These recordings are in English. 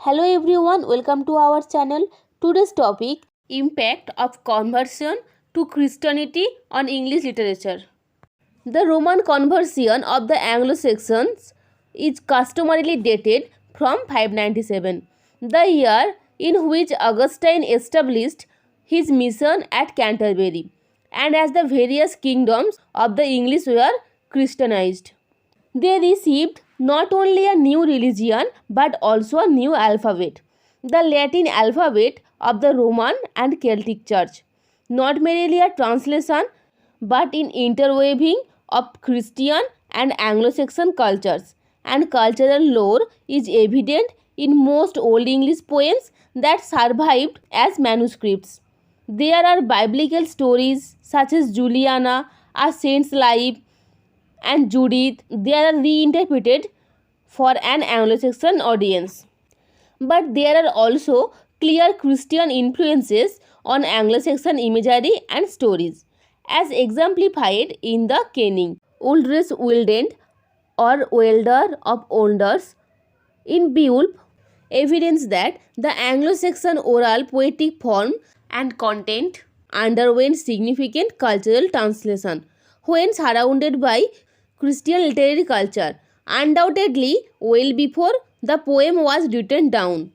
Hello everyone, welcome to our channel. Today's topic: impact of conversion to Christianity on English literature. The Roman conversion of the Anglo-Saxons is customarily dated from 597, the year in which Augustine established his mission at Canterbury, and as the various kingdoms of the English were Christianized. They received not only a new religion but also a new alphabet, the Latin alphabet of the Roman and Celtic Church, not merely a translation but in interweaving of Christian and Anglo-Saxon cultures and cultural lore is evident in most Old English poems that survived as manuscripts. There are biblical stories such as Juliana, A Saint's Life, and Judith. They are reinterpreted for an Anglo-Saxon audience. But there are also clear Christian influences on Anglo-Saxon imagery and stories, as exemplified in the Canning, Ulrich Wildent or Welder of Wonders in Beowulf, evidence that the Anglo-Saxon oral poetic form and content underwent significant cultural translation when surrounded by Christian literary culture, undoubtedly well before the poem was written down.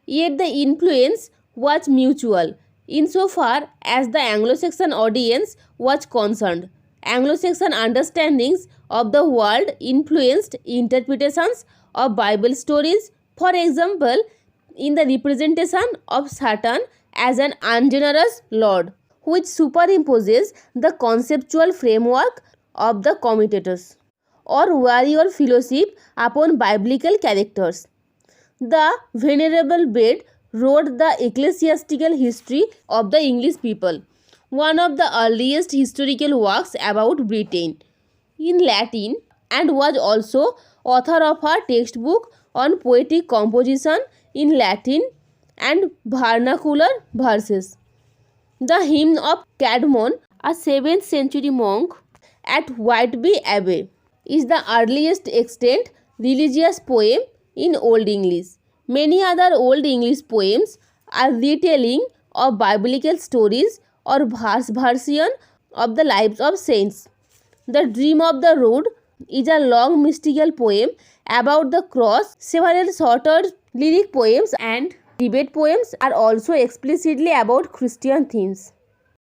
Yet the influence was mutual insofar as the Anglo-Saxon audience was concerned. Anglo-Saxon understandings of the world influenced interpretations of Bible stories, for example, in the representation of Satan as an ungenerous lord, which superimposes the conceptual framework of the commentators, or warrior fellowship upon biblical characters. The Venerable Bede wrote the ecclesiastical history of the English people, one of the earliest historical works about Britain, in Latin, and was also author of a textbook on poetic composition in Latin and vernacular verses. The Hymn of Caedmon, a 7th century monk at Whitby Abbey, is the earliest extant religious poem in Old English. Many other Old English poems are retelling of biblical stories or version of the lives of saints. The Dream of the Rood is a long mystical poem about the cross. Several shorter lyric poems and debate poems are also explicitly about Christian themes.